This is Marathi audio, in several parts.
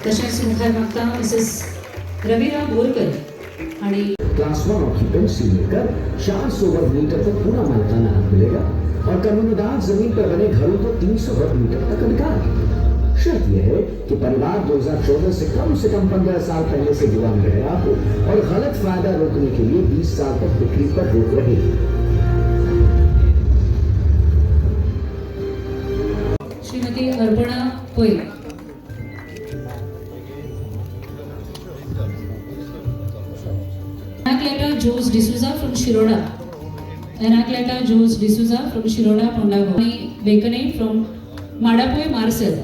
तसेच मुखार मागता मिसेस रविरा बोरकर आणि क्लास 1 ऑक्यूपेंसी लेकर 400 वर्ग मीटर तक पूरा मालिकाना हक मिलेगा और कानूनदार जमीन पर बने घरों को 300 वर्ग मीटर तक अधिकार। शर्त यह है कि परिवार 2014 से कम 15 साल पहले से जुड़ा में गया हो और गलत फायदा रोकने के लिए 20 साल तक बिक्री पर रोक रहे। श्रीमती अर्पणा पै। Anacleta Jose D'Souza from Shiroda. Anacleta Jose D'Souza from Shiroda, Pondago. Bekane from Madapoy, Marcel.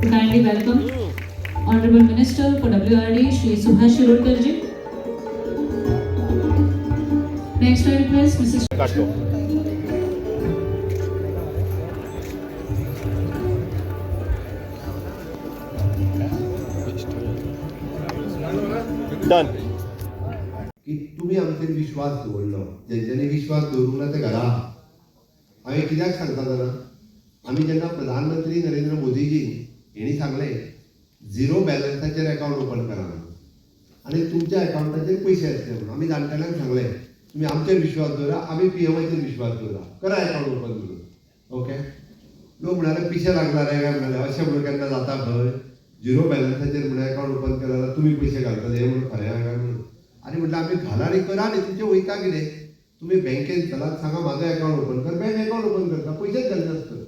Kindly welcome Honorable Minister for WRD, Shri Subhash Shirodkar ji. Next I request Mrs. Done. की तुम्ही आमचेर विश्वास दवरलो, जेंच्यांनी विश्वास दवरूंक ना ते घरा हांवें कित्याक सांगता जाणा, आमी जेन्ना प्रधानमंत्री नरेंद्र मोदीजी हेणी सांगलें झिरो बॅलन्साचेर अकावंट ओपन करा आनी तुमच्या अकावंटाचेर पयशे येतले म्हणून आमी जाणटेल्यांक सांगलें तुम्ही आमचेर विश्वास दवरा, आमी पीएमाचेर विश्वास दवरा, करा अकावंट ओपन करून। ओके, लोक म्हणाले पिशे लागला रे काय म्हणाले, अशें म्हणून केन्ना जाता खंय, झिरो बॅलन्साचेर म्हणून अकावंट ओपन केला जाल्यार तुमी पयशे घालतले हे म्हणून खरें काय म्हणून। आनी म्हटलें आमी घाला आनी करा आनी तुमचें वयता कितें, तुमी बँकेन चलात सांगा म्हाजो अकावंट ओपन कर, बँक अकावंट ओपन करता, पयशेच घालनासतना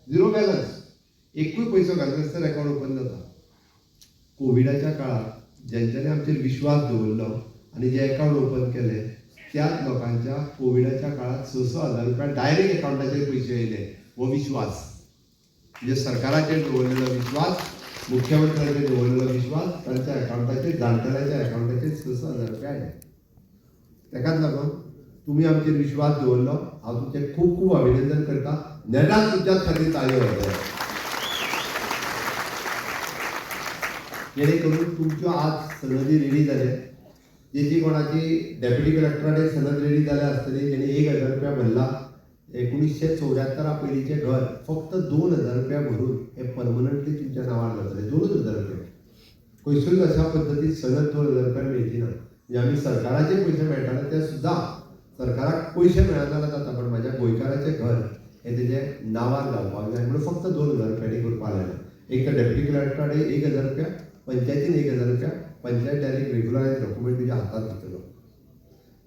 झिरो बॅलन्स, एकूय पयसो घालनासतना अकावंट ओपन जाता। कोविडाच्या काळात ज्यांच्यानी आमचेर विश्वास दवरलो आनी जे अकावंट ओपन केले त्याच लोकांच्या कोविडाच्या काळात 6,000 रुपया डायरेक्ट अकाउंटाचेर पयशे येयले। हो विश्वास म्हणजे सरकाराचेर दवरलेलो विश्वास, मुख्यमंत्र्याचेर दवरलेलो विश्वास, तांच्या अकाउंटाचेर जाणटेल्याच्या अकाउंटाचेर 6,000 रुपया येयले। तेकाच लागून तुमी आमचेर विश्वास दवरलो, हांव तुमचें खूब खूब अभिनंदन करता। नेटान तुमच्याच खातीर ताळयो वाजयता, जेणे करून तुमच्यो आज सनदी रेडी जाले। जेची कोणाची डेप्युटी कलेक्टराचेर सनद रेडी जाल्या आसतली, जेणे 1,000 रुपया भरला, 1974 पयलींचें घर फक्त 2,000 रुपया भरून हे परमनंटली तुमच्या नांवार जातले, 2,000 रुपया। खंयसूच अशा पद्दतीन सनद 2,000 रुपया मेळची ना, म्हणजे आमी सरकाराचे पयशे मेळटाले ते सुद्दां सरकाराक पयशे मेळनाले जाता, पण म्हाज्या गोंयकाराचें घर हे तेजे नांवार घालपाक जाय म्हणून फक्त 2,000 रुपयांनी करपाक लायला। एक तर डेप्युटी कलेक्टराक 1,000 रुपया, पंचायतीन 1,000 रुपया, पंचायत डायरेक्ट रेग्युलरायज डॉक्युमेंट तुज्या हातात दितलो।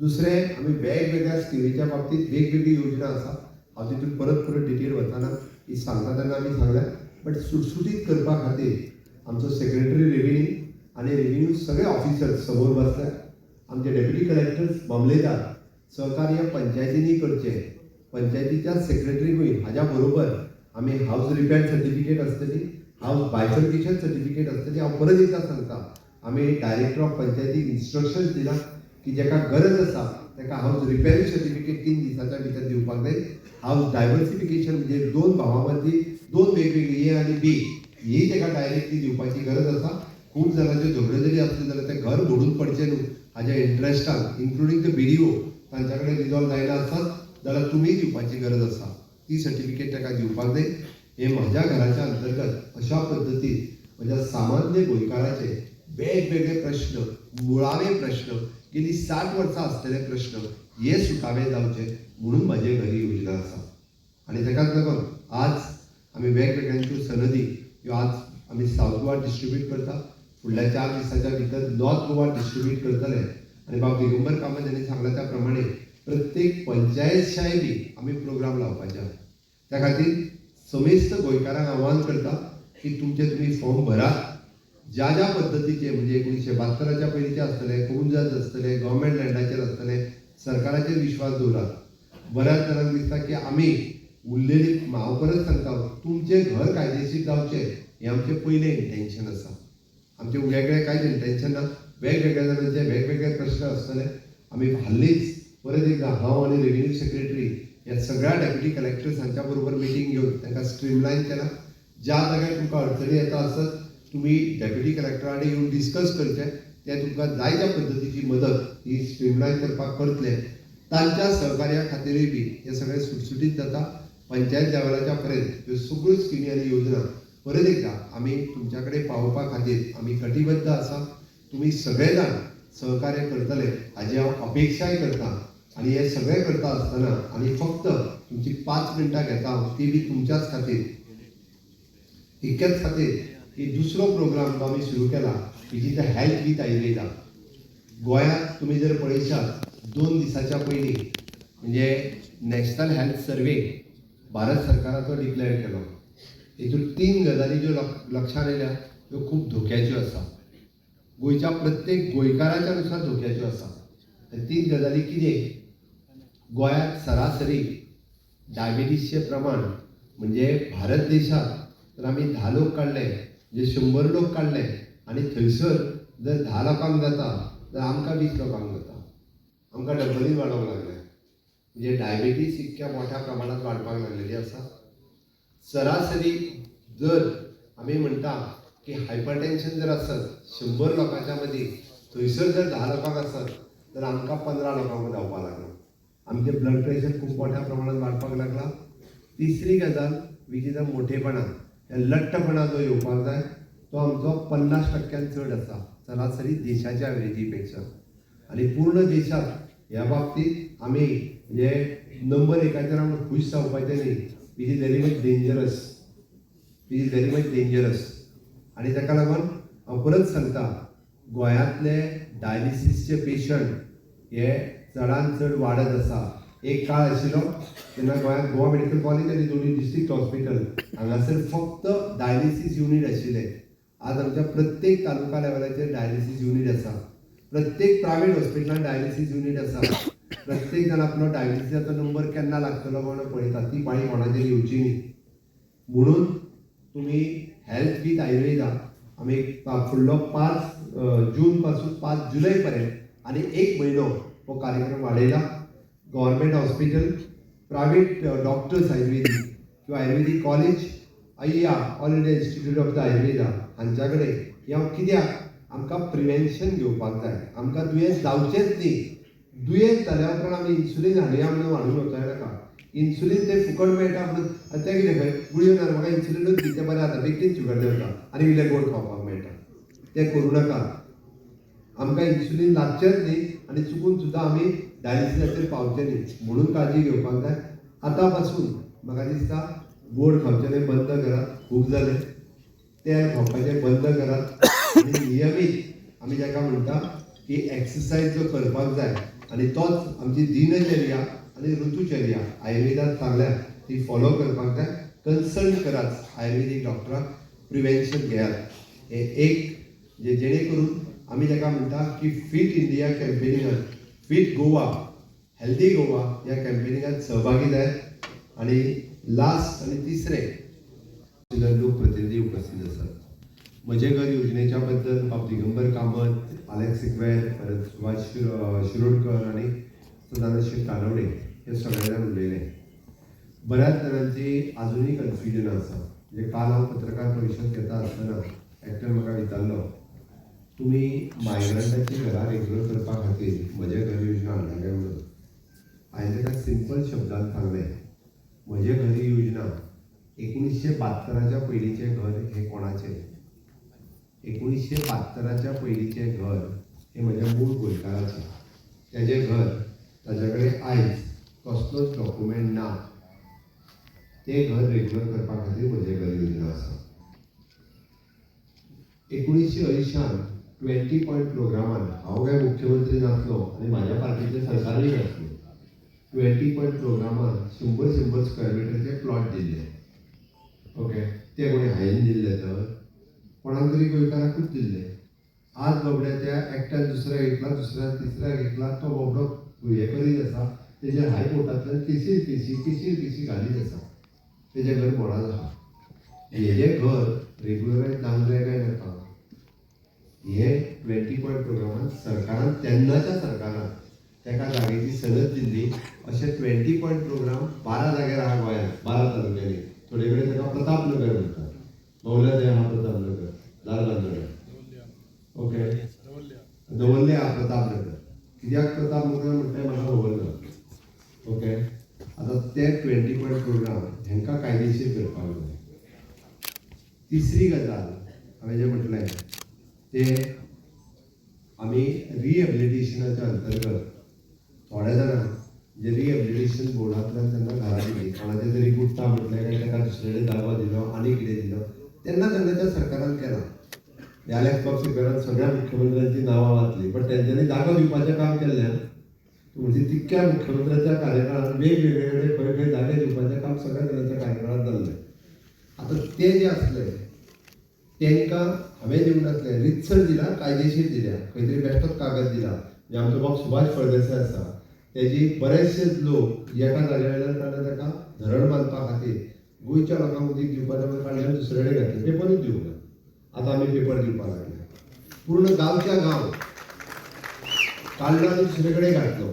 दुसरें, आमी वेगवेगळ्या स्किमीच्या बाबतींत वेगवेगळी योजना आसा, हांव तितून परत परत डिटेल वचना, ही सांगता तेन्ना आमी सांगल्या, बट सुटसुटीत करपा खातीर आमचो सेक्रेटरी रेव्हेन्यू आनी रेव्हेन्यू सगळे ऑफिसर्स समोर बसल्या। आमचे डेप्युटी कलेक्टर्स मामलेदार सहकार्य पंचायतींनी करचें, पंचायतीच्या सेक्रेटरीकूय हाज्या बरोबर आमी हावस रिपेर सर्टिफिकेट आसतली, हावस बायफर्केशन सर्टिफिकेट आसतली। हांव परत एकदा सांगता, आमी डायरेक्टर ऑफ पंचायतीक इन्स्ट्रक्शन्स दिला की जेका गरज आसा ताका हावस रिपेरी सर्टिफिकेट 3 दिसाच्या भितर दिवपाक जाय। हावस डायवर्सिफिकेशन म्हणजे 2 भावां मदीं 2 वेगवेगळी ए आनी बी ही ताका डायरेक्टली दिवपाची गरज आसा। खूब जाणांचे झगडे जरी असले जाल्यार ते घर मोडून पडचें न्हू हाज्या इंट्रस्टान, इन्क्लुडींग द BDO तांच्या कडेन रिजॉल्व जायना आसत जाल्यार तुमी दिवपाची गरज आसा, ती सर्टिफिकेट ताका दिवपाक जाय। हे म्हाज्या घराच्या अंतर्गत अशा पद्दतीन म्हज्या सामान्य गोंयकाराचे वेगवेगळे प्रश्न, मुळावे प्रश्न, गेली 60 वर्सां आसलेले प्रश्न हे सुटावे जावचे म्हणून म्हाजे घरी योजना आसा। आनी ताकाच लागून आज आमी वेगवेगळ्यांच्यो सनदी ह्यो आज आमी सावथ गोवा डिस्ट्रिब्यूट करता, फुडल्या 4 दिसाच्या भितर नॉर्थ गोवा डिस्ट्रिब्यूट करतले। आनी बाब दिगंबर कामत यांनी सांगला त्या प्रमाणे प्रत्येक पंचायत शाळेक बी आमी प्रोग्राम लावपाचे आसा। त्या खातीर समेस्त गोंयकारांक आव्हान करता की तुमी फॉर्म भरात, ज्या ज्या पद्दतीचे म्हणजे 1972च्या पयलींचे आसतले, कोंजज आसतले, गव्हर्मेंट लँडाचेर आसतले, सरकाराचेर विश्वास दवरात। बऱ्याच जाणांक दिसता की आमी उरलेली, हांव परत सांगता, तुमचें घर कायदेशीर जावचें हें आमचें पयलें इंटेन्शन आसा। आमचें वेगळें कांयच इंटेन्शन ना, वेगवेगळ्या जाणांचे वेगवेगळे प्रश्न आसतले। आमी हाल्लीच परत एकदा हांव आनी रेव्हेन्यू सेक्रेटरी ह्या सगळ्या डेप्युटी कलेक्टर्स हांच्या बरोबर मिटींग घेवन तांकां स्ट्रीमलायन केला। ज्या जाग्यार तुमकां अडचणी येता आसत तुम्ही डेप्युटी कलेक्टराकडे येऊन डिस्कस करचें, ते तुमकां जाय त्या पद्दतीची मदत ही स्ट्रीमलायन करपाक करतले. तांच्या सहकार्या खातीरय बी हे सगळें सुटसुटीत जाता. पंचायत लेवलाच्या पर्यंत ह्यो सगळ्यो स्किमी आनी योजना परत एकदा आमी तुमच्या कडेन पावोवपा खातीर आमी कटिबद्ध आसा. तुमी सगळे जाण सहकार्य करतले हाजी हांव अपेक्षाय करता. आनी हे सगळें करता आसतना आमी फक्त तुमची 5 मिनटां घेता ती बी तुमच्याच खातीर, इतकेच खातीर की दुसरो प्रोग्राम जो आमी सुरू केला which the health with Ayurveda. गोंयांत तुमी जर पळयशात 2 दिसाच्या पयलीं म्हणजे नॅशनल हेल्थ सर्वे भारत सरकाराचो डिक्लेअर केलो. हेतून 3 गजाली ज्यो लक्षांत येयल्या त्यो खूब धोक्याच्यो आसा. गोंयच्या प्रत्येक गोंयकाराच्या नुसार धोक्याच्यो आसा. 3 गजाली कितें? गोंयांत सरासरी डायबिटीसचें प्रमाण म्हणजे भारत देशात जर आमी 10 लोक काडले म्हणजे 100 लोक काडले आनी थंयसर जर 10 लोकांक जाता तर आमकां 20 लोकांक जाता. आमकां डबलीन वाडोवंक लागले. म्हणजे डायबिटीस इतक्या मोठ्या प्रमाणात वाडपाक लागलेली आसा. सरासरी जर आमी म्हणटा की हायपरटेन्शन जर आसत 100 लोकांच्या मदीं थंयसर जर 10 लोकांक आसत तर आमकां 15 लोकांक जावपाक लागला. आमचें ब्लड प्रेशर खूब मोठ्या प्रमाणात वाडपाक लागला. तिसरी गजाल विच मोठेपणा, लठ्ठपणा जो येवपाक जाय तो आमचो 50% चड आसा सरासरी देशाच्या एवरेजी पेक्षा. आनी पूर्ण देशात ह्या बाबतीत आमी म्हणजे नंबर 1चेर आमकां खूश जावपाचें न्ही. It is very much dangerous. It is very much dangerous. आनी ताका लागून हांव परत सांगता गोंयांतले डायलिसीसचे पेशंट हे चडांत चड वाडत आसा. एक काळ आशिल्लो तेन्ना गोंयांत गोवा मेडिकल कॉलेज आनी दोनी डिस्ट्रिक्ट हॉस्पिटल हांगासर फक्त डायलिसीस युनीट आशिल्ले. आज आमच्या प्रत्येक तालुका लेवलाचेर डायलिसीस युनीट आसा. प्रत्येक प्रायवेट हॉस्पिटलांत डायलिसीस युनीट आसा. प्रत्येक जाण आपलो डायलिसिसाचो नंबर केन्ना लागतलो म्हणून पळयता. ती पाळी कोणाचेर येवची न्ही. म्हणून तुमी हेल्थ विथ आयुर्वेदा आमी फुडलो 5 जून पासून 5 जुलय पर्यंत आनी 1 म्हयनो हो कार्यक्रम वाडयला. गव्हर्मेंट हॉस्पिटल, प्रायवेट डॉक्टर्स आयुर्वेदीक किंवा आयुर्वेदीक कॉलेज, अय्या all India institute of the Ayurveda हांच्या कडेन ह्या कित्याक आमकां प्रिवेन्शन घेवपाक जाय. आमकां दुयेंस जावचेंच न्ही. दुयेंस जाल्या उपरांत आमी इन्सुलीन हाडुया म्हणून हाडूंक वचोंक नाका. इन्सुलीन तें फुकट मेळटा म्हणून आतां तें कितें खंय गुळयो ना म्हाका इन्सुलिनूच दी तें बरें जाता बेगीन शुगर देंवता आनी इल्लें गोड खावपाक मेळटा. तें करूं नाका. आमकां इन्सुलीन लागचेंच न्ही आनी चुकून सुद्दां आमी डायलिसिसाचेर पावचे न्ही. म्हणून काळजी घेवपाक जाय. आतां पासून म्हाका दिसता गोड खावचें बंद करात. खूब जालें. तेल खावपाचें बंद करात. आनी नियमीत आमी जाका म्हणटा की एक्सरसायज जो करपाक जाय आनी तोच आमची दिनचर्या आनी ऋतुचर्या आयुर्वेदांत सांगल्या ती फॉलो करपाक जाय. कन्सल्ट करात आयुर्वेदीक डॉक्टराक. प्रिवेन्शन घेयात. हे एक जेणे करून आमी जाका म्हणटा की फिट इंडिया कॅम्पेनिंगान, फिट गोवा, हेल्दी गोवा ह्या कॅम्पेनिंगात सहभागी जाय. आनी लास्ट आनी तिसरे लोकप्रतिनिधी उपस्थित आसात. म्हजे घर योजनेच्या बद्दल बाब दिगंबर कामत, आलेक्स सिक्वेर, परत सुभाष शिरोडकर आनी सदानंद कानवडे हे सगळे जाण उलयले. बऱ्याच जाणांची अजुनूय कन्फ्युजन आसा. म्हणजे काल हांव पत्रकार परिशद घेता आसतना एक्टर म्हाका विचारलो तुमी मायग्रंटाची घरां रेग्युलर करपा खातीर म्हजे घर योजना हाडला काय म्हणून. हांवें ताका सिंपल शब्दांत सांगलें म्हजे घर योजना 1972च्या पयलींचें घर हे कोणाचें. 1972च्या पयलींचें घर हे म्हज्या मूळ गोंयकाराचें. तेजें घर ताजे कडेन आयज कसलोच डॉक्युमेंट ना. तें घर रेग्युलर करपा खातीर म्हजे घर योजना आसा. 1980 20 पॉयंट प्रोग्रामान हांव काय मुख्यमंत्री नासलो आनी म्हाज्या पार्टीचें सरकारूय नासलें. 20 पॉयंट प्रोग्रामान 100 स्क्वेअर मिटरचे प्लॉट दिल्ले. ओके. ते कोणी हायेन दिल्ले तर कोणाक तरी गोंयकाराकूच दिल्ले. आज बाबड्या त्या एकट्यान दुसऱ्याक घेतला, दुसऱ्यान तिसऱ्याक घेतला. तो बाबडो हे करीत आसा. तेजे हायकोर्टांतल्यान केसी घालीत आसा. तेजें घर मोडान आसा. हेजें घर रेग्युलरायज जावंक जाय काय नाका. हे 20 पॉयंट प्रोग्रामान सरकारान तेन्नाच्या सरकारान तेका जागेची सनद दिल्ली. अशे 20 पॉयंट प्रोग्राम 12 जाग्यार आहा गोंयांत, 12 तालुक्यांनी. थोडे कडेन तेका प्रतापनगर म्हणटात. मौल्यादय आहा प्रतापनगर, लाल बांदोड्या. ओके. तिसरी गजाल हांवें जे म्हटलें ते आमी रिहेबिलिटेशनाच्या अंतर्गत थोड्या जाणांक जे रिहेबिलिटेशन बोर्डांतल्यान तेन्ना घरां दिली, कोणाचें तरी गुट्टा म्हटलें काय ताका दुसरे कडेन जागो दिलो आनी कितें दिलो, तेन्नाच्या सरकारान केलां. ह्या स्पीकरान सगळ्या मुख्यमंत्र्यांची नांवां वाचली, पण तेंच्यांनी जागो दिवपाचें काम केल्ल्यान म्हणजे तितक्या मुख्यमंत्र्यांच्या कार्यकाळात वेगवेगळे खंय खंय जागे दिवपाचें काम सगळ्या जाणांच्या कार्यकाळात जाल्लें. आतां ते जे आसले तांकां हांवें दिवंक नासलें, रितसर दिला, कायदेशीर दिल्या, खंय तरी बेश्टोच कागद दिला. म्हणजे आमचो बाब सुभाष फळदेसाय आसा, तेजी बरेचशे लोक एका जाग्या वयल्यान काडले ताका धरण बांदपा खातीर गोंयच्या लोकांक उदीक दिवपाचें म्हणून काडल्यान दुसरे कडेन घातले, पेपरूच दिवंक ना. आतां आमी पेपर दिवपाक लागले, पूर्ण गांवच्या गांव काडलो आनी दुसरे कडेन घातलो.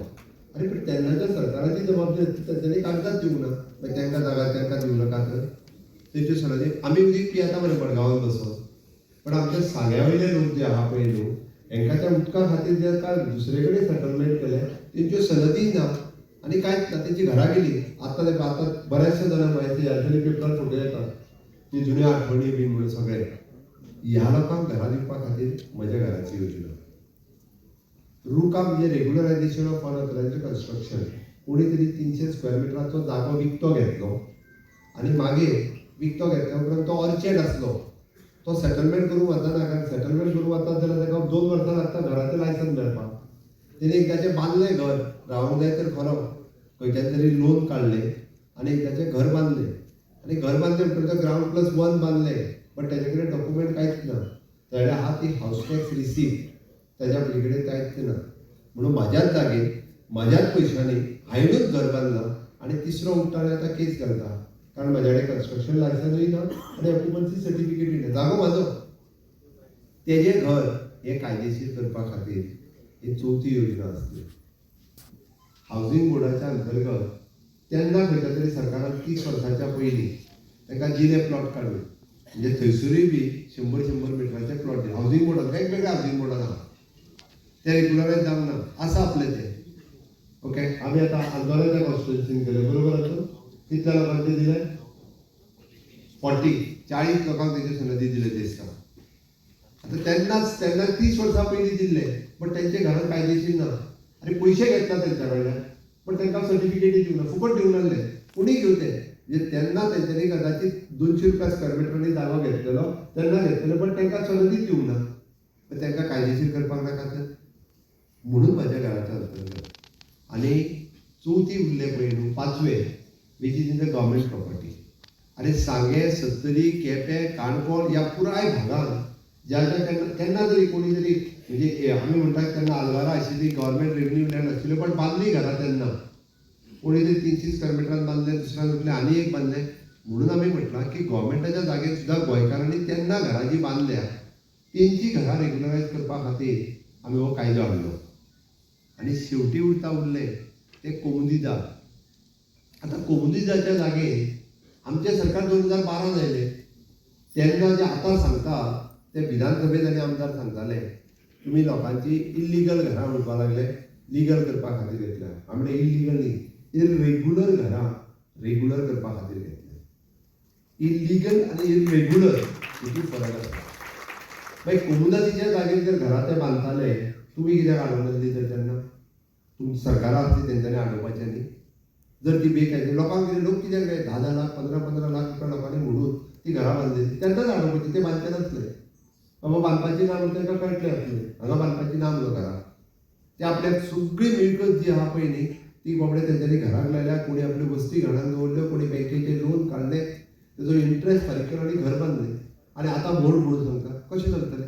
अरे पण तेन्नाच्या सरकाराची जबाबदारी तेंच्यांनी कागदात दिवंक ना, मागीर तांकां जागा तांकां दिवं नाका तर तेंच्यो सणाची आमी उदीक पियेता मरे मडगांवांत बसून, पण आमचे सांग्या वयले लोक जे आहा पळय न्हू, हांकां त्या उदका खातीर जे दुसरे कडेन सेटलमेंट केलें तेंच्यो सनदी ना आनी कांयच ना, तेंची घरां गेली. आतां बऱ्याचशा जाणांक माहिती आसतली, पेपरार फोटो येता ती जुन्यो आठवणी बीन म्हणून सगळे. ह्या लोकांक घरां दिवपा खातीर म्हज्या घराची योजना रुकाम म्हणजे रेग्युलरायझेशन ऑफ अनऑथरायज्ड कन्स्ट्रक्शन. कोणी तरी 300 स्क्वेअर मिटराचो जागो विकतो घेतलो आनी मागीर विकतो घेतल्या उपरांत तो ऑर्चेड आसलो, तो सेटलमेंट करूंक वचना, कारण सेटलमेंट करूंक वतात जाल्यार ताका 2 वर्सां लागता घराचें लायसन्स मेळपाक. तेणी एकदाचें बांदलें घर, रावूंक जाय तर खरो, खंयच्यान तरी लोन काडलें आनी एकदाचें घर बांदलें आनी घर बांदलें म्हणटकच ग्रावंड+1 बांदलें, पण ताजे कडेन डॉक्युमेंट कांयच ना. ताणे आहा ती हावस टॅक्स रिसीप्ट, ताज्या पलीकडे कांयच ना. म्हणून म्हाज्याच जागेर म्हाज्याच पयशांनी हांवेंच घर बांदलां आनी तिसरो उठ्ठाणे आतां केस घालता, कारण म्हाजे कडेन कन्स्ट्रक्शन लायसन्सूय ना आनी ऑक्युपन्सी सर्टिफिकेटूय ना. जागो म्हाजो. तेजें घर हें कायदेशीर करपा खातीर ही 4थी योजना आसली. हावजींग बोर्डाच्या अंतर्गत तेन्ना खंयच्या तरी सरकारान 30 वर्सांच्या पयलीं तांकां दिले प्लॉट काडून, म्हणजे थंयसरूय बी 100 मिटराचे प्लॉट दिले. हावजींग बोर्डान वेगवेगळ्या हावजींग बोर्डान आहा, ते रेग्युलरायज जावंक ना, आसा आपलें तें. ओके, आमी आतां आंदोलनाच्या कॉन्स्टिट्युन्सीन केलें, बरोबर आसा. कितल्या लोकांक दिले? 40 लोकांक तेजे सनदी दिले दिसता. आतां तेन्ना 30 वर्सां पयलीं दिल्ले, पण तेंचे घरांत कायदेशीर ना आनी पयशे घेतला तेंच्या कडल्यान, पण तांकां सर्टिफिकेटूय दिवंक ना, फुकट दिवंक नासले. कोणी घेवचे म्हणजे तेन्ना तेंच्यांनी कदाचित 200 रुपया स्क्वेअर मिटरांनी जागो घेतलेलो, तेन्ना घेतलेलो, पण तांकां सनदीच दिवंक ना. पण तांकां कायदेशीर करपाक नाका तर म्हणून म्हाज्या घराच्या अंतर्गत. आनी 4थी उरले पळय न्हू, 5वे which is in the government property. आनी सांगे, सत्तरी, केपें, काणकोण ह्या पुराय भागांत ज्या केन्ना तरी कोणी तरी म्हणजे आमी म्हणटात तेन्ना आल्वारां आशिल्ली, गव्हर्मेंट रेवन्यू लँड आशिल्ल्यो, पण बांदली घरां तेन्ना. कोणी तरी 300 स्क्वेअर मिटरान बांदलें, दुसऱ्यान उरलें आनी एक बांदलें. म्हणून आमी म्हटलां की गव्हर्मेंटाच्या जागेर सुद्दां गोंयकारांनी तेन्ना घरां जीं बांदल्या तेंची घरां रेग्युलरायज करपा खातीर आमी हो कायदो हाडलो. आनी शेवटी उरलें ते कोमुदिजा. आतां कोमुदिजाच्या जागेर आमचें सरकार 2012 जायलें. तेन्ना जे आतां सांगता ते विधानसभेंत आनी आमदार सांगताले तुमी लोकांची इल्लिगल घरां म्हणपाक लागले, लिगल करपा खातीर घेतल्या. आमचे इल्लिगल न्ही, इरेग्युलर घरां रेग्युलर करपा खातीर घेतल्या. इल्लिगल आनी इरेग्युलर हेतून फरक आसा. मागीर कोमुदिजाच्या जागेर जर घरां ते बांदताले, तुमी कित्याक हाडूंक नासली तर तेन्ना? तुमी सरकारां आसली तेंच्यांनी हाडोवपाचें न्ही. जर ती बेकायदेशीर लोकांक कितें लोक कित्याक 10 लाख 15 लाख रुपया लोकांनी मोडून ती घरां बांदलेली, तेन्नाच हाडोवपाची. ते बांदचे नासले. बाबा बांदपाची ना म्हणून तांकां कळटलें आसलें हांगा बांदपाची ना म्हणून घरां. ते आपल्याक सगळी मिळकत जी आहा पळय न्ही ती बाबडे तेंच्यांनी घराक लायल्या. कोणी आपल्यो वस्ती घरांत दवरल्यो, कोणी बँकेचे लोन काडले, तेजो इंट्रस्ट फारीक केलो आनी घर बांदलें. आनी आतां मोड म्हणून सांगता, कशें चलतलें?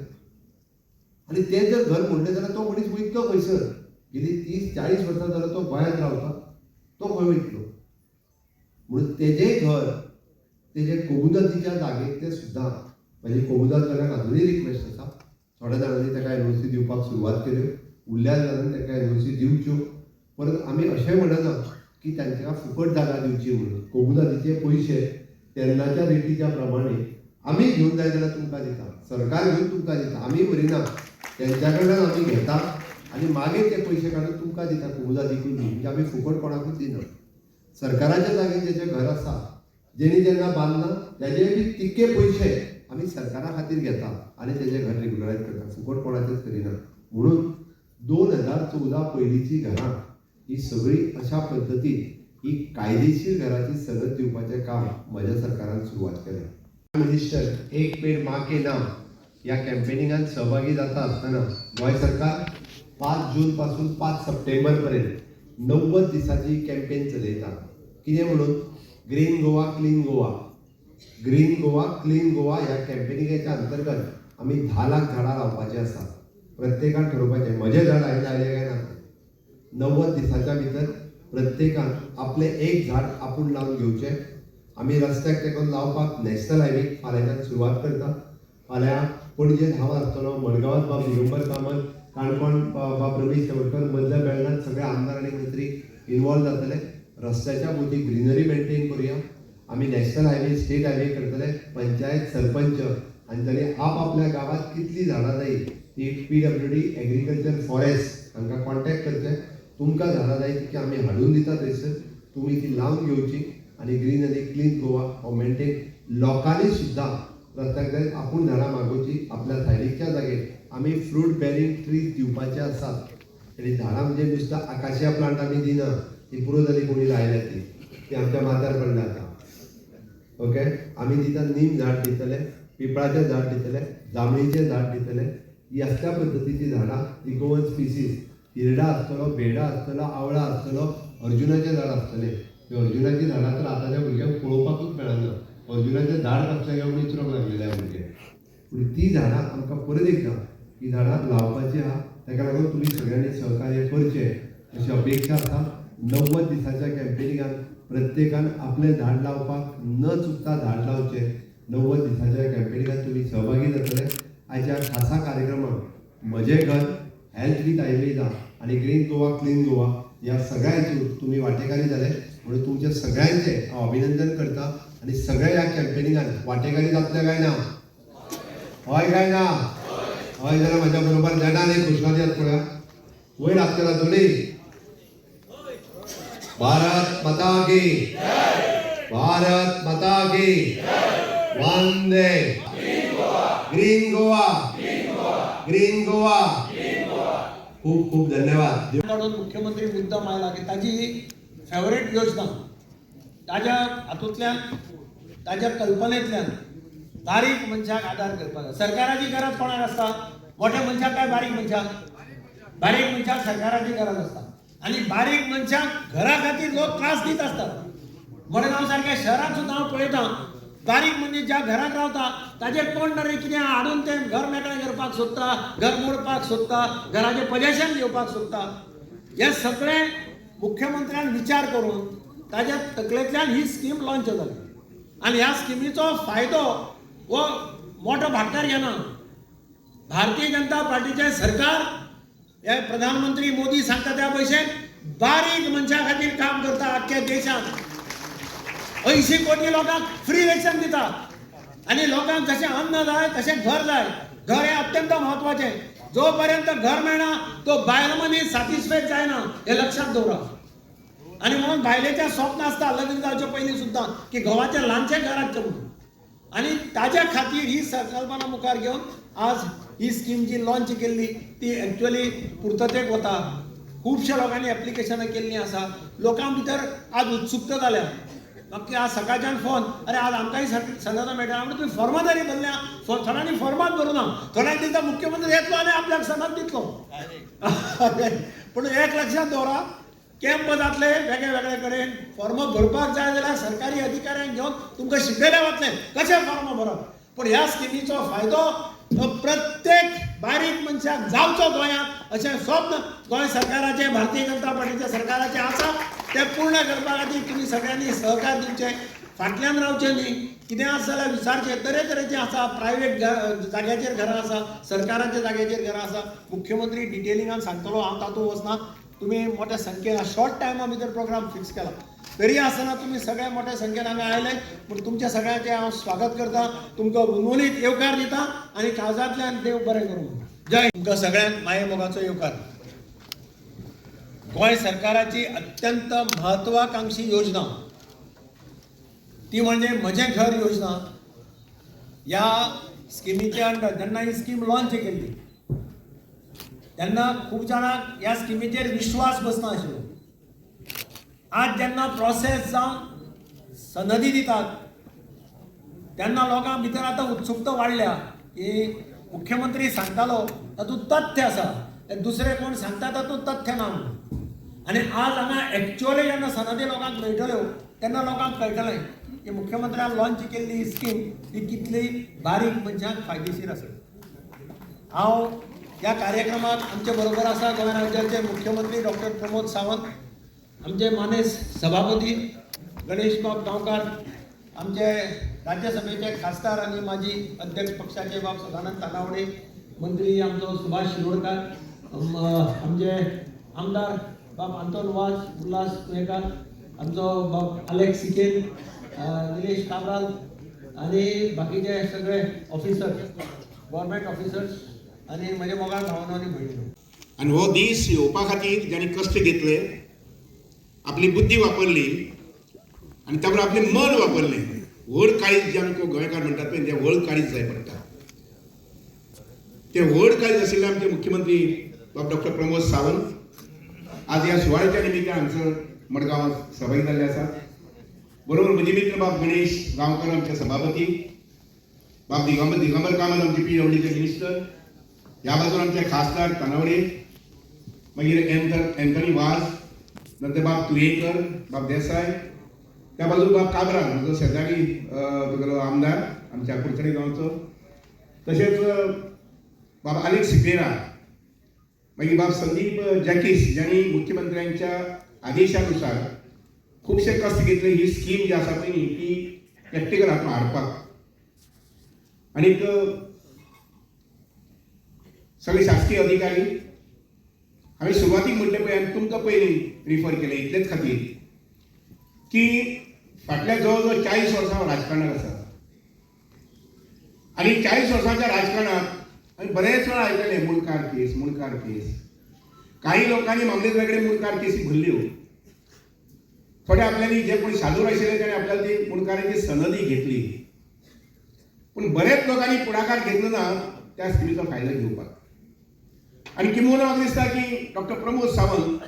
आनी तें जर घर मोडलें जाल्यार तो मनीस वयतलो खंयसर? गेली 30-40 वर्सां जाल्यार तो गोंयांत रावता, तो खंय वयतलो? म्हणून तेजें घर तेजे कोमुदिजाच्या जागेर ते सुद्दां म्हणजे कोमुदिजांक अजुनूय रिक्वेस्ट आसा. थोड्या जाणांनी ताका एनओसी दिवपाक सुरवात केल्यो, उरल्या जाणांनी ताका एनओसी दिवच्यो. परत आमी अशें म्हणना की तांकां फुकट जागा दिवची म्हणून. कोमुदिजाचे पयशे तेन्नाच्या रेटीच्या प्रमाणे आमी घेवन जाय जाल्यार तुमकां दिता, सरकार घेवन तुमकां दिता, आमी व्हरिना, तेंच्या कडल्यान आमी घेता आनी मागीर ते पयशे काडून तुमकां दिता कोमुदिजाकूय न्ही. म्हणजे आमी फुकट कोणाकूच दिना. सरकाराच्या जागेर जेचें घर आसा, जेणी जेन्ना बांदना तेजे बी तितके पयशे आमी आमी सरकारा खातीर घेता आनी तेजें घर रेग्युलरायज करता, फुकट कोणाचेंच करिना. म्हणून 2014 पयलींची घरां ही सगळी अशा पद्दतीन ही कायदेशीर घराची सनद दिवपाचें काम म्हज्या सरकारान सुरवात केलें. मिनिस्टर एक पेड माँ के नाम ह्या कॅम्पेनिंगात सहभागी जाता आसतना गोंय सरकार 5 जून पासून 5 सप्टेंबर पर्यंत 90 दिसाची कॅम्पेन चलयता. कितें म्हणून green Goa clean Goa, green Goa clean Goa ह्या कॅम्पेनिंगाच्या अंतर्गत आमी 10 लाख झाडां लावपाचें आसा. प्रत्येकान ठरोवपाचें म्हजें झाड हांवें लायलें काय ना. 90 दिसाच्या भितर प्रत्येकान आपलें एक झाड आपूण लावन घेवचें. आमी रस्त्याक तेकोन लावपाक नॅशनल हायवे फाल्यांच्यान सुरवात करता. फाल्यां पणजे धांव आसतलो, मडगांवांत बाब दिगंबर कामत, काणकोण बाब रमेश तवडकर, मदल्या बेळगांत सगळे आमदार आनी मंत्री इनवॉल्व जातले. रस्त्याच्या भोवती ग्रीनरी मेंटेन करुया. आमी नॅशनल हायवे स्टेट हायवे करतले. पंचायत सरपंच आनी तांणी आपल्या गांवांत कितलीं झाडां जायी ती PWD एग्रीकल्चर फॉरेस्ट हांकां कॉन्टॅक्ट करचे. तुमकां झाडां जाय तितकी आमी हाडून दिता थंयसर, तुमी ती लावन घेवची आनी ग्रीन आनी क्लीन गोवा हो मेंटेन. लोकांनी सुद्दां रस्त्याक जाय आपूण झाडां मागोवची. आपल्या सायडीच्या जागेर आमी फ्रूट बेरिंग ट्रीज दिवपाचे आसात. आनी झाडां म्हणजे नुसतं आकाशिया प्लांट आमी दिना, ती पुरो जाली कोणी लायल्या ती आमच्या माथ्यार पडल्या आतां. ओके, आमी दिता नीम झाड दितले, पिपळाचें झाड दितले, जांबळीचें झाड दितले. ही असल्या पद्दतीची झाडां ती गोवन स्पिसीस, हिरडा आसतलो, भेडा आसतलो, आवळा आसतलो, अर्जुनाचें झाड आसतलें. ती अर्जुनाची झाडां तर आतांच्या भुरग्यांक पळोवपाकूच मेळना. अर्जुनाचें झाड कसलें घेवन विचरूंक लागलेले भुरगे. पूण ती झाडां आमकां परत एकदां ही झाडां लावपाची आहा. ताका लागून तुमी सगळ्यांनी सहकार्य करचें अशी अपेक्षा आसा. 90 दिसाच्या कॅम्पेनिंगान प्रत्येकान आपलें झाड लावपाक न चुकता झाड लावचें. 90 दिसाच्या कॅम्पेनिंगात तुमी सहभागी जातले. आयच्या खासा कार्यक्रमाक म्हजें घर, हेल्थ विथ आयुर्वेदा आनी ग्रीन गोवा क्लीन गोवा ह्या सगळ्यांचे तुमी वांटेकारी जाले. म्हणून तुमचे सगळ्यांचे हांव अभिनंदन करता. आनी सगळे ह्या कॅम्पेनिंगान वांटेकारी जातले काय ना? हय काय ना? हय जाल्यार म्हज्या बरोबर देडान एक घोशणा दियात पळया. वयर आसतला दोनी. भारत माता की, भारत माता की, वंदे ग्रीन गोवा, ग्रीन गोवा. खूप खूप धन्यवाद. काढून मुख्यमंत्री मुद्दाम आयला की ताजी फेवरेट योजना ताज्या हातूंतल्यान ताज्या कल्पनेंतल्यान बारीक मनशाक आदार करपाक. सरकाराची गरज कोणाक आसता? मोठ्या मनशाक काय बारीक मनशाक? बारीक मनशाक सरकाराची गरज आसता. आनी बारीक मनशाक घरा खातीर लोक त्रास दीत असतात. मडगांव सारख्या शहरात सुद्दां हांव पळयतां बारीक मनीस ज्या घराक रावता ताजेर कोण ना रे कितें हाडून तें घर मेकळें करपाक सोदता, घर मोडपाक सोदता, घराचें पोजेशन घेवपाक सोदता. हे सगळें मुख्यमंत्र्यान विचार करून ताज्या तकलेंतल्यान ही स्कीम लॉन्च जाली. आनी ह्या स्किमीचो फायदो हो मोठो भाटकार घेना. भारतीय जनता पार्टीचें सरकार हे प्रधानमंत्री मोदी सांगता त्या भशेन बारीक मनशा खातीर काम करता. आख्ख्या देशांत 80 कोटी लोकांक फ्री रेशन दिता. आनी लोकांक जशें अन्न जाय तशें घर जाय. घर हें अत्यंत म्हत्वाचें. जो पर्यंत घर मेळना तो बायल मनीस सॅटिस्फायड जायना हें लक्षात दवरा. आनी म्हणून बायलेचें स्वप्न आसता लग्न जावचे पयलीं सुद्दां की घोवाचें ल्हानशें घर हाडचें म्हणून. आनी ताज्या खातीर ही संकल्पना मुखार घेवन आज ही स्कीम जी लॉन्च केल्ली ती एक्चुअली पुर्ततेक वता. खुबश्या लोकांनी एप्लिकेशनां केल्लीं आसा. लोकां भितर आज उत्सुकता जाल्या. म्हाका आज सकाळच्यान फोन, अरे आज आमकांय सनद मेळटा म्हणजे तुमी फॉर्मां तरी भरल्या. थोड्यांनी फॉर्मात भरूना. थोड्यांक दिता मुख्यमंत्री येतलो आनी आपल्याक सनद दितलो. पूण एक लक्षात दवरा, कॅम्प जातले वेगळे वेगळे कडेन. फॉर्म भरपाक जाय जाल्यार सरकारी अधिकाऱ्यांक घेवन तुमकां शिकयलें वतलें कशें फॉर्म भरप. पूण ह्या स्किमीचो फायदो प्रत्येक बारीक मनशाक जावचो गोंयांत अशें स्वप्न गोंय सरकाराचें, भारतीय जनता पार्टीच्या सरकाराचें आसा. ते पूर्ण करपा खातीर तुमी सगळ्यांनी सहकार दिवचें. फाटल्यान रावचें न्ही. कितें आसा जाल्यार विचारचें. तरेतरेचें आसा. प्रायवेट जाग्याचेर घरां आसा, सरकाराच्या जाग्याचेर घरां आसा. मुख्यमंत्री डिटेलिंगान सांगतलो, हांव तातूंत वचना. तुमी मोठ्या संख्येन शॉर्ट टायमा भितर प्रोग्राम फिक्स केला. तरी आसतना तुमी सगळे मोठ्या संख्येन हांगा आयले. पूण तुमच्या सगळ्यांचें हांव स्वागत करता. तुमकां उर्वरीत येवकार दिता आनी काळजांतल्यान देव बरें करूं. जय. तुमकां सगळ्यांक माये मोगाचो येवकार. गोंय सरकाराची अत्यंत म्हत्वाकांक्षी योजना ती म्हणजे म्हजें घर योजना. ह्या स्किमीचे अंडर जेन्ना ही स्कीम लॉन्च केल्ली तेन्ना खूब जाणांक ह्या स्किमीचेर विश्वास बसनाशिल्लो. आज जेन्ना प्रोसेस जावन सनदी दितात तेन्ना लोकां भितर आतां उत्सुकता वाडल्या की मुख्यमंत्री सांगतालो तातूंत तथ्य आसा, दुसरे कोण सांगता तातूंत तथ्य ना म्हणून. आनी आज हांगा एक्च्युअली जेन्ना सनदी लोकांक मेळटल्यो तेन्ना लोकांक कळटलें की मुख्यमंत्र्यान लॉन्च केल्ली ही स्कीम ही कितली बारीक मनशांक फायदेशीर आसा. हांव ह्या कार्यक्रमाक आमचे बरोबर आसा गोंय राज्याचे मुख्यमंत्री डॉक्टर प्रमोद सावंत, आमचे मानेस सभापती गणेश बाब गांवकार, आमचे राज्यसभेचे खासदार आनी माजी अध्यक्ष पक्षाचे बाब सदानंद तानावडे, मंत्री आमचो सुभाष शिरोडकार, आमचे आमदार बाब आंतोन वाज, उल्हास कुयेकार, आमचो बाब अलेक्स सिकेन, निलेश कामराल आनी बाकीचे सगळे ऑफिसर्स, गव्हर्मेंट ऑफिसर्स आनी म्हजे मोगाळ भावनो आनी भयणीनो. आणि हो दीस येवपा खातीर ज्यांनी कश्ट घेतले, आपली बुद्धी वापरली आणि त्यामुळे आपले मन वापरले. व्हड काळीज जे आमकां गोंयकार म्हणटात पळय ते व्हड काळीज जाय पडटा. ते व्हड काळीज आशिल्ले आमचे मुख्यमंत्री बाब डॉक्टर प्रमोद सावंत आज ह्या सुवाळ्याच्या निमित्तान हांगसर मडगांवांत सहभागी जाल्ले आसात. बरोबर म्हजे मित्र बाब गणेश गांवकर आमचे सभापती, बाब दिगंबर कामत आमचे PWDचे मिनिस्टर, ह्या बाजून आमचे खासदार तानावडे, मागीर एंथनी वाज, नंतर बाब तुयेकर, बाब देसाय, त्या बाजून बाब काबराल म्हजो शेजारी तुगेलो आमदार आमच्या कुडचडे गांवचो, तशेंच बाब अलेक्स सिपेरा, मागीर बाब संदीप जॅकिस ज्यांनी मुख्यमंत्र्यांच्या आदेशानुसार खुबशे कश्ट घेतले ही स्कीम जी आसा पळय ती प्रॅक्टिकल हातूंत हाडपाक. आनीक सगळे शासकीय अधिकारी हांवें सुरवातीक म्हणलें पळय आनी तुमकां पयलीं रिफर केलें इतलेच खातीर की फाटल्या जवळ जवळ 40 वर्सां हांव राजकारणांत आसा आनी 40 वर्सांच्या राजकारणांत हांवें बरेच वेळा आयकलें मुणकार केस, मुणकार केस. काही लोकांनी मामलेच वेगळे मुणकार केसी भरल्यो. थोड्या आपल्यानी जे कोणी सादूर आशिल्ले ताणें आपल्याला ती मुणकारांची सनदी घेतली, पूण बरेच लोकांनी पुढाकार घेतलो ना त्या स्किमीचो फायदो घेवपाक. आनी किंबहुना म्हाका दिसता की डॉक्टर प्रमोद सावंत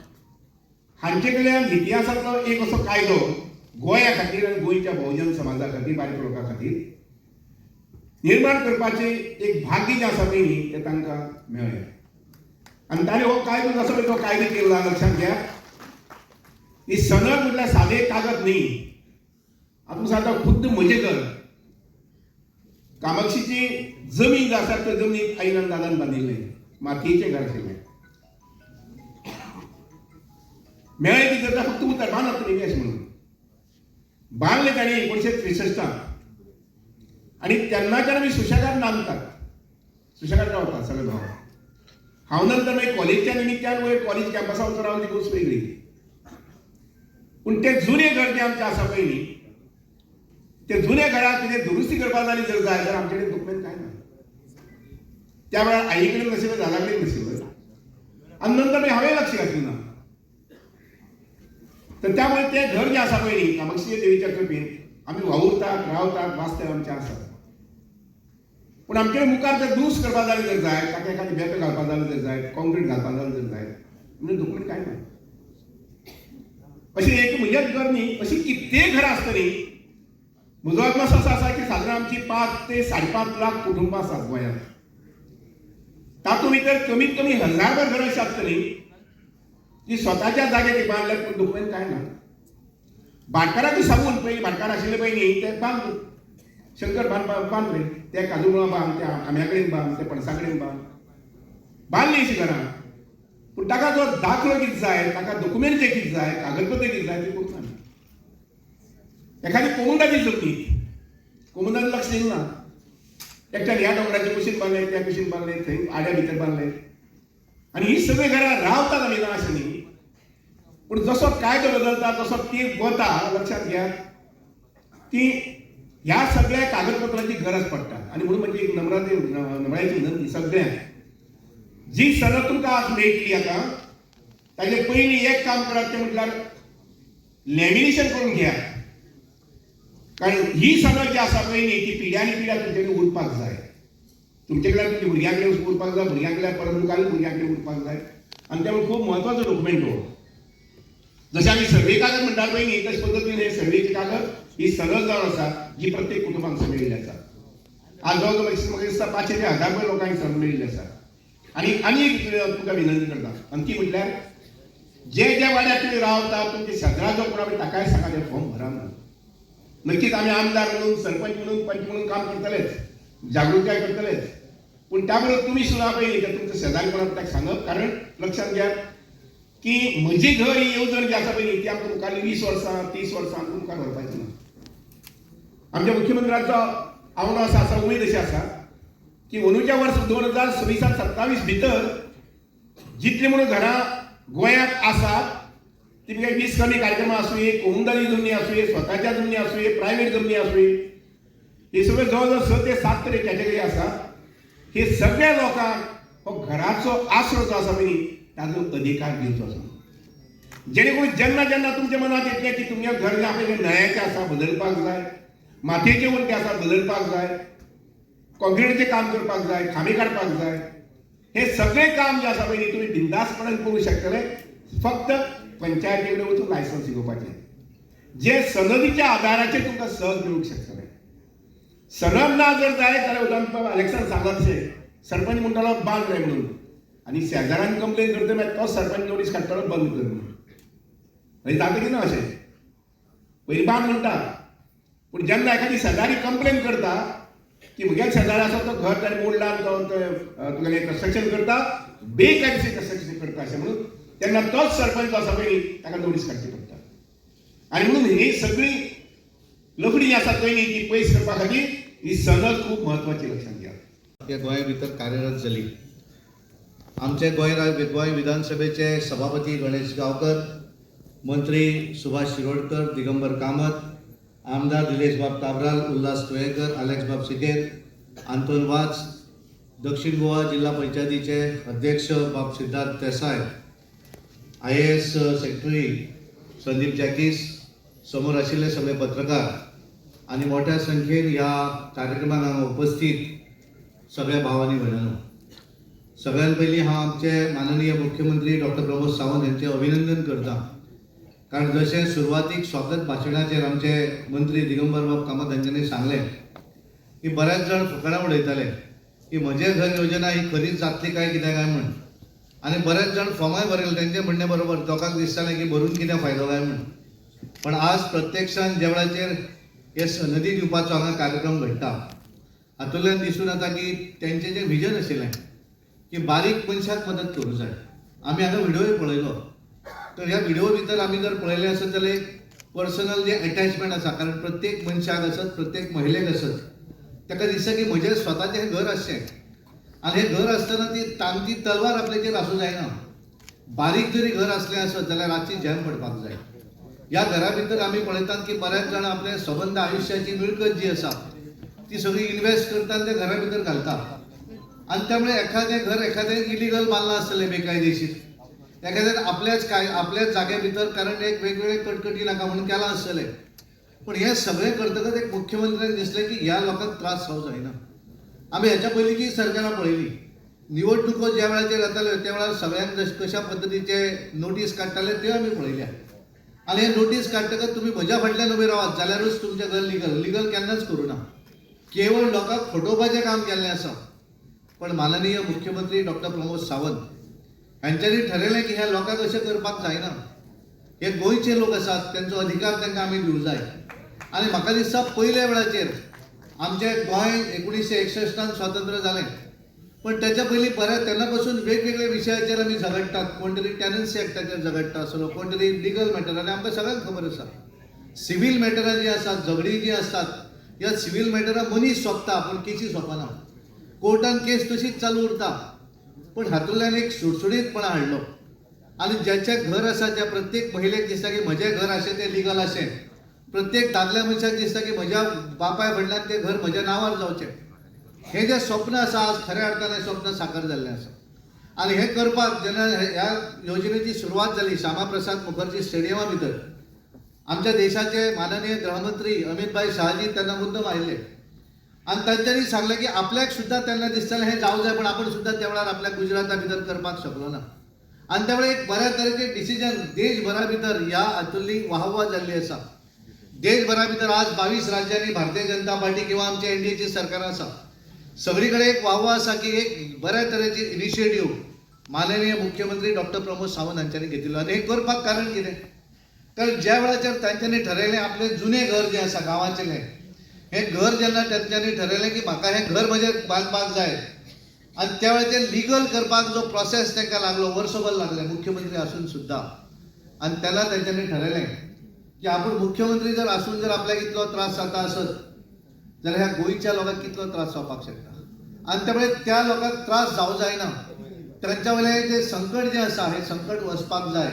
हांचे कडल्यान इतिहासाचो एक असो कायदो गोंया खातीर आनी गोंयच्या बहुजन समाजा खातीर, बारीक लोकां खातीर निर्माण करपाचें एक भाग्य जें आसा पळय न्ही तें तांकां मेळ्ळें. आनी ताणें हो कायदो जसो पळय तो कायदो केल्लो लक्षांत घ्या. ही सनद म्हटल्यार सादें कागद न्ही. आतां सांगता खुद्द म्हजें घर कामाक्षीची जमीन जी आसा त्या जमनीत आईन दादान बांदिल्लें मातयेचें घर आशिल्लें. मेळ्ळें कितें जाता फक्त उतर बांदप न्ही अशें म्हणून बांदलें ताणें 1963 आनी तेन्नाच्यान आमी सुशेगाद नांदतात, सुशेगाद रावतात सगळे भाव. हांव नंतर मागीर कॉलेजच्या निमित्यान वयर कॉलेज कॅम्पसार वचून रावली ती गोश्ट वेगळी. पूण तें जुनें घर जें आमचें आसा पळय न्ही ते जुन्या घराक कितें दुरुस्ती करपाक जाली जर जाय जाल्यार आमचे कडेन डॉक्युमेंट कांय ना. त्या वेळार आई कडेन नाशिल्लें, दादा कडेन नाशिल्लें आनी नंतर मागीर हांवें लक्ष घातलें ना. तर त्यामुळे तें घर जें आसा पळय न्ही कामाक्षी देवीच्या कृपेन आमी वावुरतात, रावतात, वाचतात आमचें आसा. पूण आमचे मुखार जर दुरुस्त करपाक जालें जर जाय, ताका एखादी बेप घालपाक जालें जर जाय, कॉन्क्रीट घालपाक जालें जर जाय म्हणजे डॉक्युमेंट कांय ना. अशें एक म्हजेंच घर न्ही अशीं कित्येक घरां आसतलीं. म्हजो अदमास असो आसा की सादारण आमची 5 ते 5.5 लाख कुटुंबां आसात गोंयांत. तातूंत भितर कमीत कमी 1000 घरां अशीं आसतलीं जी स्वताच्या जाग्यार बांदल्यात पूण डॉक्युमेंट कांय ना. भाटकाराक सांगून पयलीं भाटकार आशिल्ले पळय न्ही ते बांद शंकर बांद रे, ते काजूमुळा बांद, ते आंब्या कडेन बांद, ते पणसा कडेन बांदलीं अशीं घरां. पूण ताका जो दाखलो कितें जाय, ताका डॉक्युमेंट जे कितें जाय, कागदपत्र कितें जाय ते करना. एखादी कोमुंदाची जमनी, कोमुंदान लक्ष दिलें ना. एकट्यान ह्या दोंगराचे कुशीन बांदले, त्या कुशीन बांदले, थंय आड्या भितर बांदले आनी ही सगळीं घरां रावतात आमी ना अशें न्ही. पूण जसो कायदो बदलता तसो ती वता लक्षांत घ्या ती ह्या सगळ्या कागदपत्रांची गरज पडटा. आनी म्हणून म्हणजे एक नम्राची विनंती सगळ्यांक, जी सनद तुमकां आज मेळटली आतां ताचे पयलीं एक काम करात तें म्हटल्यार लॅमिनेशन करून घ्या. कारण ही सनद जी आसा पळय न्ही ती पिढ्यानी पिढ्या तुमचे कडेन उरपाक जाय. तुमचे कडल्यान तुमच्या भुरग्यां कडेन उरपाक जाय, भुरग्यां कडल्यान परत मुखार भुरग्यां कडेन उरपाक जाय आनी त्यामुळे खूब म्हत्वाचो डॉक्युमेंट हो. जशें आमी सर्वे कागद म्हणटात पळय न्ही, तशे पद्दतीन हे सर्वेचे कागद ही सरळ जावन आसा जी प्रत्येक कुटुंबाक मेळिल्ली आसा. आज जवळ म्हाका दिसता 500 ते 1000 लोकांक सर्वे मेळिल्ले आसा. आनी एक तुका विनंती करता आनी ती म्हटल्यार जे वाड्यार तुमी रावता तुमचे शेजाराचो कोण आमी ताकाय सांगा ते फॉर्म भरा म्हणून. नक्कीच आमी आमदार म्हणून सरपंच म्हणून पंच म्हणून काम करतलेच, जागृताय करतलेच, पूण त्या बरोबर तुमी सुद्दां पळय तुमच्या शेजारी कोणाक ताका सांगप. कारण लक्षात घ्या की म्हजी घर ही येवजण जी आसा पळय ती आमकां मुखार 20 वर्सां 30 वर्सां आमकां मुखार व्हरपाची ना. आमच्या मुख्यमंत्र्याचो आवडो आसा उमेद अशी आसा की अंदूच्या वर्स 2026-27 भितर जितली म्हणून घरां गोंयांत आसात ती 20 कमी कार्यक्रमां आसूं, कोमुदारी जमनी आसूं, स्वताच्या जमनी आसूं, प्रायव्हेट जमनी आसूं, हे सगळे जवळ 6 ते 7 तरी कॅटेगरी आसा. हे सगळ्या लोकांक हो घराचो आसरो जो आसा पळय ताजो अधिकार दिवचो आसा. जेणे करून जेन्ना जेन्ना तुमच्या मनात येतलें की तुमचें घर जें आसा तें नळ्याचें आसा बदलपाक जाय, मातयेचें उरतें आसा बदलपाक जाय, कॉन्क्रिटीचें काम करपाक जाय, खांबे काडपाक जाय, हे सगळें काम जें आसा पळय तुमी बिंदासपणान करूंक शकतले. फक्त पंचायती कडेन वचून लायसन्स घेवपाचें, जे सनदीच्या आधाराचेर तुमकां सहज मेळूंक शकतलें. सनद ना जर जाय जाल्यार उदाहरण इलेक्शन सांगत अशें सरपंच म्हणटालो बांद रे म्हणून आनी शेजाऱ्यान कंप्लेन करता मागीर तो सरपंच नोटीस काडटालो बंद कर म्हणून. मागीर जाता की ना अशें पयलीं बांद म्हणटा, पूण जेन्ना एखादी शेजारी कंप्लेन करता की म्हगे शेजारी आसा तो घर ताणें मोडला तो तुगेलें कन्स्ट्रक्शन करता बेकायदेशीर कन्स्ट्रक्शन करता अशें म्हणून तेन्ना तोच सरपंच आसा पळय ताका नोटीस काडची पडटा. आनी म्हणून ही सगळी लफडी आसा पळय न्ही ती पयस करपा खातीर ही सनद खूब म्हत्वाची लक्षात घ्या. हे गोंया भितर कार्यरत जाली. आमचे गोंय विधानसभेचे सभापती गणेश गांवकर, मंत्री सुभाष शिरोडकर, दिगंबर कामत, आमदार निलेश बाब काब्राल, उल्हास तुयेकर, अलेक्स बाब सिकेर, आंतोन वाज, दक्षिण गोवा जिल्हा पंचायतीचे अध्यक्ष बाब सिद्धार्थ देसाय, IAS सेक्रेटरी संदीप जॅकीस, समोर आशिल्ले सगळे पत्रकार आणि मोठ्या संख्येन ह्या कार्यक्रमाक हांगा उपस्थित सगळ्या भावांनी भयणांनो, सगळ्यात पयलीं हांव आमचे माननीय मुख्यमंत्री डॉक्टर प्रमोद सावंत यांचे अभिनंदन करता. कारण जशें सुरवातीक स्वागत भाशणाचेर आमचे मंत्री दिगंबर बाब कामत हांच्यांनी सांगलें की बरेच जाण फकाणां उडयताले की म्हजे घर योजना ही खरीच जातली काय कितें काय म्हण, आनी बरेच जाण फॉर्माय भरले तेंचे म्हणणे बरोबर लोकांक दिसतालें की भरून कितें फायदो काय म्हण. पण आज प्रत्यक्षान ज्या वेळाचेर हे सनदी दिवपाचो हांगा कार्यक्रम घडटा हातूंतल्यान दिसून येता की तेंचें जें विजन आशिल्लें की बारीक मनशाक मदत करूंक जाय. आमी हांगा व्हिडिओय पळयलो, तर ह्या व्हिडिओ भितर आमी जर पळयलें आसत जाल्यार एक पर्सनल जे अटॅचमेंट आसा, कारण प्रत्येक मनशाक आसत, प्रत्येक महिलेक आसत, ताका दिसता की म्हजें स्वताचें हें घर आसचें आनी हें घर आसतना ती तांती तलवार आपल्याचेर आसूं जायना. बारीक जरी घर असलें आसत जाल्यार रातची झेम पडपाक जाय. ह्या घरा भितर आमी पळयतात की बरेच जाण आपले सबंद आयुश्याची मिळकत जी आसा ती सगळी इन्वेस्ट करतात ते घरा भितर घालतात. आणि त्यामुळे एखादें घर एखादें इलिगल बांदलां आसतलें बेकायदेशीर, एखाद्यान आपल्याच जागे भितर कारण एक वेगवेगळे कटकटी नाका म्हणून केलां आसतलें. पण हे सगळें करतकच एक मुख्यमंत्र्याक दिसलें की ह्या लोकांक त्रास जावंक जायना. आमी हेच्या पयलींची सरकारां पळयलीं, निवडणुको ज्या वेळाचेर जाताल्यो त्या वेळार सगळ्यांक कशा पद्दतीचे नोटीस काडटाले त्यो आमी पळयल्या. आनी हे नोटीस काडटकच तुमी म्हज्या फाटल्यान उबे रावात जाल्यारूच तुमचें घर लिगल केन्नाच करूं ना. केवळ लोकांक फटोवपाचें काम केल्लें आसा. पण माननीय मुख्यमंत्री डॉक्टर प्रमोद सावंत हांच्यांनी ठरयलें की ह्या लोकांक अशें करपाक जायना. हे गोंयचे लोक आसात त्यांचो अधिकार तांकां आमी दिवंक जाय. आनी म्हाका दिसता पयल्या वेळाचेर आमचें गोंय 1961 स्वातंत्र्य जालें, पण त्याच्या पयलीं बऱ्याच तेन्ना पासून वेगवेगळ्या विशयाचेर आमी झगडटात. कोण तरी टॅनन्सी एक्टाचेर झगडटा आसलो, कोण तरी लिगल मॅटर, आनी आमकां सगळ्यांक खबर आसा सिवील मॅटरां जीं आसात, झगडीं जीं आसतात, ह्या सिवील मॅटरां मनीस सोंपता पूण केसी सोंपना. कोर्टान केस तशीच चालू उरता. पण हातूंतल्यान एक सुटसुटीतपणा हाडलो आनी ज्याचें घर आसा त्या प्रत्येक महिलेक दिसता की म्हजें घर अशें तें लिगल अशें, प्रत्येक दादल्या मनशाक दिसता की म्हज्या बापाय फाटल्यान तें घर म्हज्या नांवार जावचें. हें जें स्वप्न आसा आज खऱ्या अर्थान हें स्वप्न साकार जाल्लें आसा. आनी हें करपाक जेन्ना ह्या योजनेची सुरवात जाली श्यामा प्रसाद मुखर्जी स्टेडियमा भितर, आमच्या देशाचे माननीय गृहमंत्री अमित भाई शहाजी तेन्ना मुद्दम आयिल्ले आणि तांच्यांनी सांगलें की आपल्याक सुद्दां तेन्ना दिसतालें हें जावं जाय, पण आपण सुद्दां त्या वेळार आपल्या गुजराता भितर करपाक शकलो ना. आनी त्या वेळार एक बऱ्या तरेचें डिसिजन देशभरा भितर ह्या हातूंतली वाहवा जाल्ली आसा. देशभरा भितर आज 22 राज्यांनी भारतीय जनता पार्टी किंवा आमच्या एनडीएची सरकार आसा. सगळी कडेन एक वाहवा आसा की एक बऱ्या तरेची इनिशिएटीव माननीय मुख्यमंत्री डॉक्टर प्रमोद सावंत हांच्यांनी घेतिल्लो. आनी हे करपाक कारण कितें? कारण ज्या वेळाचेर तांच्यांनी ठरयलें आपलें जुनें घर जें आसा गांवांतलें, हें घर जेन्ना तांच्यांनी ठरयलें की म्हाका हें घर म्हजें बांदपाक जाय, आनी त्या वेळाचेर लिगल करपाक जो प्रोसेस तांकां लागलो, वर्सभर लागले मुख्यमंत्री आसून सुद्दां. आनी तेन्ना तांच्यांनी ठरयलें की आपूण मुख्यमंत्री जर आसून जर आपल्याक इतलो त्रास जाता आसत जाल्यार ह्या गोंयच्या लोकांक कितलो त्रास जावपाक शकता. आनी त्या वेळार त्या लोकांक त्रास जावं जायना, तांच्या वयलें जें संकट जें आसा हें संकट वचपाक जाय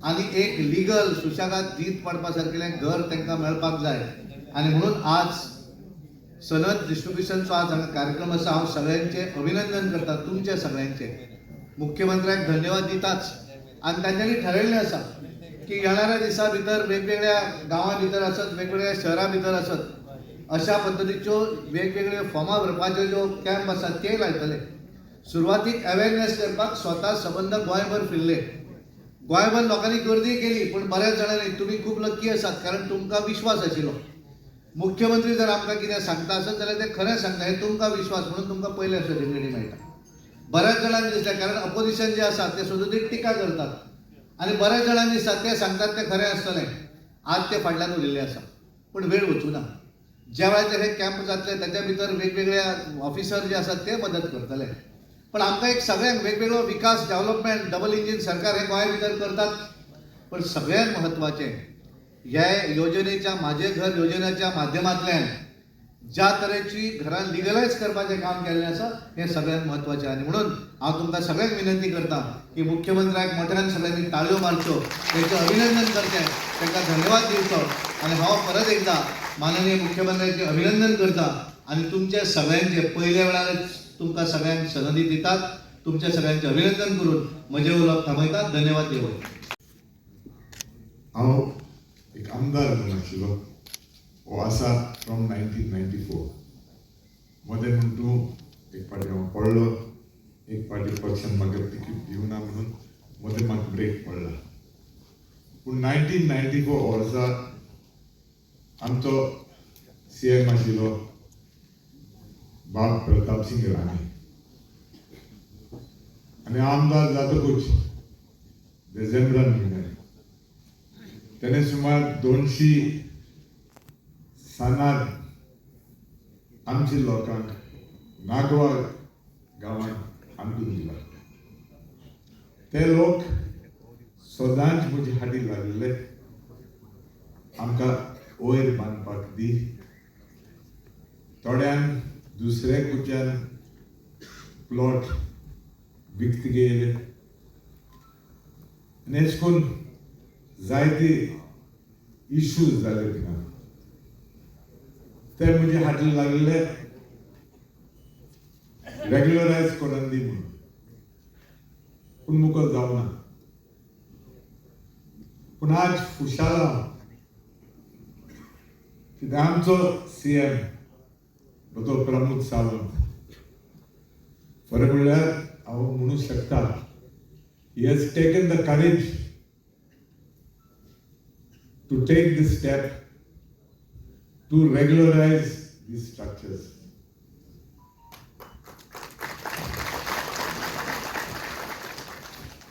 आनी एक लिगल सुशेगाद न्हीद पडपा सारकेलें घर तांकां मेळपाक जाय. आनी म्हणून आज सनद डिस्ट्रिब्युशनचो आज हांगा कार्यक्रम आसा. हांव सगळ्यांचें अभिनंदन करता, तुमचे सगळ्यांचें. मुख्यमंत्र्याक धन्यवाद दिताच. आनी तांच्यांनी ठरयल्लें आसा की येणाऱ्या दिसा भितर वेगवेगळ्या गांवां भितर आसत, वेगवेगळ्या शहरां भितर आसत, अशा पद्दतीच्यो वेगवेगळ्यो फॉर्मां भरपाच्यो ज्यो कॅम्प आसात ते लायतले. सुरवातीक अवेरनेस करपाक स्वता सबंद गोंयभर फिरले. गोंयभर लोकांनी गर्दी केली, पूण बऱ्याच जाणांनी तुमी खूब लकी आसात, कारण तुमकां विश्वास आशिल्लो. मुख्यमंत्री जर आमकां कितें सांगता आसत जाल्यार ते खरें सांगता, हे तुमकां विश्वास म्हणून तुमकां पयले अशें रिंगणी मेळटा. बऱ्याच जाणांनी दिसलें, कारण अपोजिशन जे आसात ते सदोदीत टिका करतात, आनी बऱ्याच जाणांनी दिसतात ते सांगतात ते खरें आसतलें. आज ते फाटल्यान उरिल्ले आसा, पूण वेळ वचूं ना. ज्या वेळाचेर हे कॅम्प जातले ताच्या भितर वेगवेगळ्या ऑफिसर जे आसात ते मदत करतले. पण आमकां एक सगळ्यांक वेगवेगळो विकास डेव्हलपमेंट डबल इंजीन सरकार हे गोंया भितर करतात. पण सगळ्यांत म्हत्वाचें ह्या योजनेच्या माझे घर योजनेच्या माध्यमांतल्यान ज्या तरेची घरां लिगलायज करपाचें काम केल्लें आसा हें सगळ्यांत म्हत्वाचें. आनी म्हणून हांव तुमकां सगळ्यांक विनंती करता की मुख्यमंत्र्याक मोठ्यान सगळ्यांनी ताळयो मारच्यो, तेंचें अभिनंदन करचें, तांकां धन्यवाद दिवचो. आनी हांव परत एकदा माननीय मुख्यमंत्र्याचें अभिनंदन करता. आनी तुमचे सगळ्यांचे पयल्या वेळारच तुमकां सगळ्यांक सनदी दितात. तुमच्या सगळ्यांचें अभिनंदन करून म्हजें उलोवप थांबयता. धन्यवाद देव. हांव एक आमदार म्हणून आशिल्लो हो आसा फ्रॉम 1994. मदें म्हूण तूं एक फावटी हांव पडलो, एक फावटी पक्षान म्हाका तिकीट दिवना म्हणून मदें म्हाका ब्रेक पडला. पूण 1994 वर्सा आमचो CM आशिल्लो बाब प्रताप सिंग राणे, आनी आमदार जातकूच डिसेंबरान म्हयन्यान तेणे सुमार 200 सानार आमच्या लोकांक नागवा गांवांत हाडून दिला. ते लोक सदांच म्हजे हाटी लागले, आमकां वयर बांदपाक दी. थोड्यान दुसऱ्या कुच्यान प्लॉट विकत घेयले, आनी अशें करून जायते इश्यूज जाले थिंगा. ते म्हजे हाटी लागले रेग्युलरायज करून दी म्हणून, पूण मुखार जावना. पूण आज खुशाल हांव कित्याक आमचो CM तो प्रमोद सावंत खरें म्हणल्यार हांव म्हणूंक शकता, he has taken the courage to take this step to regularize these structures.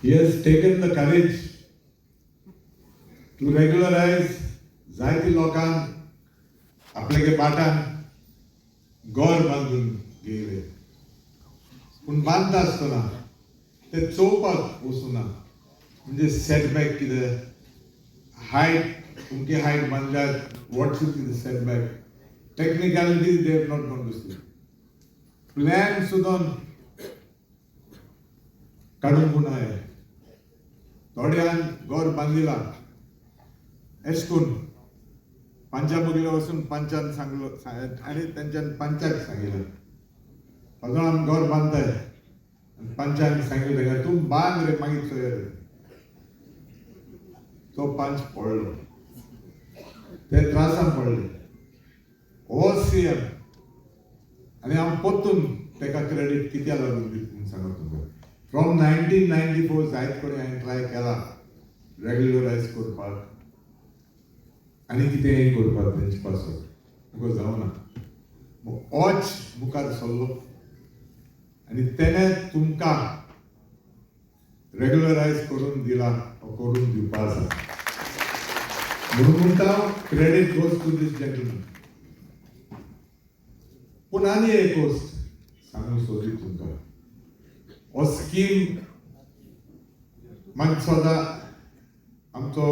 He has taken the courage to regularize जायती लोकांक आपल्यागे बाटान घर बांदून घेयले, पूण बांदता आसतना ते चोवपाक वचूना. म्हणजे सेटबॅक कितें, हायट तुमची हायट बांदल्यार what should be the setback, technicality they have not gone to see. Plan सुद्दां काडूंक उणाय. थोड्यान घर बांदिलां अशें करून पंचा बगले वचून पंचान सांगलो आनी तेंच्यान पंचाक सांगिल्लें अजून आमी घर बांदताय. पंचान सांगिल्लें तेका तूं बांद रे मागीर चोय रे. तो पंच पडलो, ते त्रासान पडले. हो CM आनी हांव परतून ताका क्रेडीट कित्याक लागून दिता म्हूण सांगता तुमकां. फ्रॉम 1994 जायत कोणी हांवें ट्राय केला रेग्युलरायज करपाक आनी कितेंय करपाक तेंचे पासून तुका जावना. होच मुखार सरलो आनी तेणें तुमकां रेग्युलरायज करून दिला करून दिवपा आसा म्हणून म्हणटा credit goes to this gentleman. पूण आनी एक गोश्ट सांगूंक सोदीत तुमकां. हो स्कीम मागीर सदां आमचो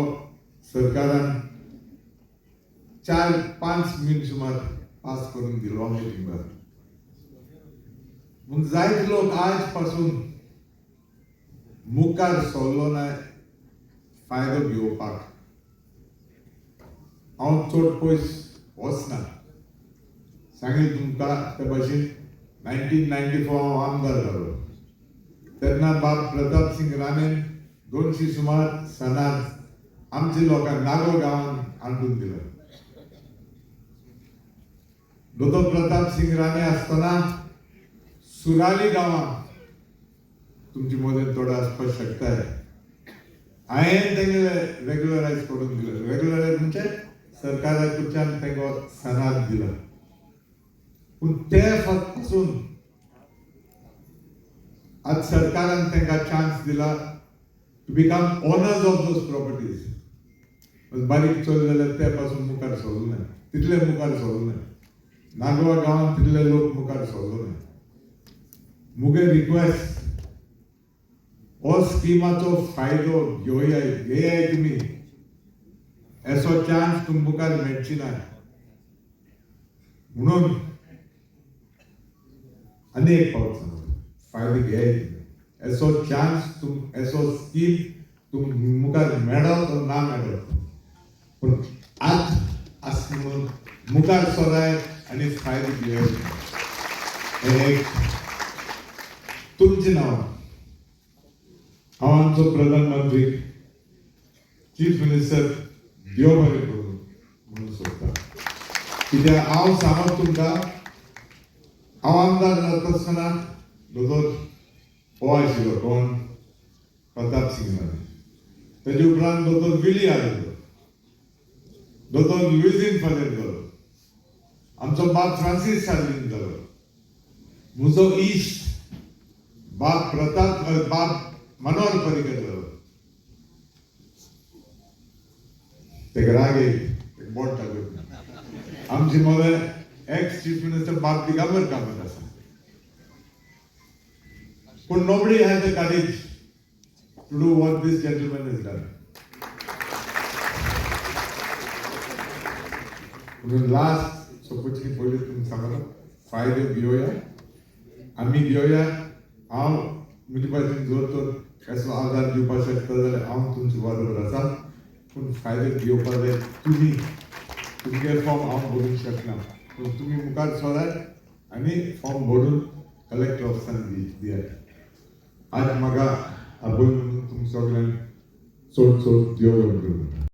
सरकारान 4-5 मिनट सुमार पास करून दिलो मिटिंगार. म्हूण जायते लोक आज पासून मुखार सरलो ना फायदो घेवपाक. हांव चड पयस वचना. सांगलें तुमकां ते भाशेन 1994 हांव आमदार जालो. तेन्ना बाब प्रताप सिंग राणेन 200 सुमार सनाद आमच्या लोकांक नागो गांवांत हाडून दिलो. दोतोर प्रताप सिंग राणे आसतना सुराली गांवांत तुमचे मदत थोडो आसपाक शकताय. हांवें तेंगे रेग्युलरायज करून दिलो. रेग्युलरायज म्हणजे सरकारा कडच्यान तेंको सनाद दिला. पूण ते पासून आज सरकारान तेंकां चान्स दिला to become owners of those properties. बारीक चल जाल्यार ते पासून मुखार सरलो ना. तितले मुखार सरलो ना. नागवा गांवांत तितले लोक मुखार सरलो ना. मुगे रिक्वेस्ट हो स्किमाचो फायदो घेयाय तुमी. असो चान्स तुमकां मुखार मेळची ना. म्हणून आनी एक फावट सांगता फायदो घेयाय तुमी. असो चान्स असो स्कीम तुमकां मुखार मेळो तो ना मेळो पूण आज आसा म्हणून मुखार सराय आनी फायदो घेयाय. हें एक तुमचें नांव. हांव आमचो प्रधानमंत्री चीफ मिनिस्टर देव बरें करूं म्हणून सोदतां. कित्याक हांव सांगत तुमकां हांव आमदार जाता आसतना दोतोर हो आशिल्लो कोण प्रताप सिंग राणे. तेजे उपरांत दोतोर विली आयलो. दोतोर लुईजीन फालेर जालो. आमचो बाब फ्रांसीस सार्जीन जालो. म्हजो इश्ट बाब मनोहर पर्रीकर जालो. तेका राग येयलो बोट दाखयता. आमचे मदे एक्स चीफ मिनिस्टर बाब दिगंबर कामत आसा. पूण nobody has the courage to do what this gentleman has done. म्हणून लास्ट सोपची पयलीं तुमकां सांगता फायदो घेवया आमी घेवया. हांव म्हजे भाशेन जर तर कसलो आदार दिवपाक शकता जाल्यार हांव तुमचे बरोबर आसा. पूण फायदो घेवपाक जाय तुमी. तुमगे फॉर्म हांव भरूंक शकना. पूण तुमी मुखार सराय आनी फॉर्म भरून कलेक्टर ऑफिसान दियात. आज म्हाका आपय म्हणून तुमकां सगळ्यांक चड देव बरें करूं.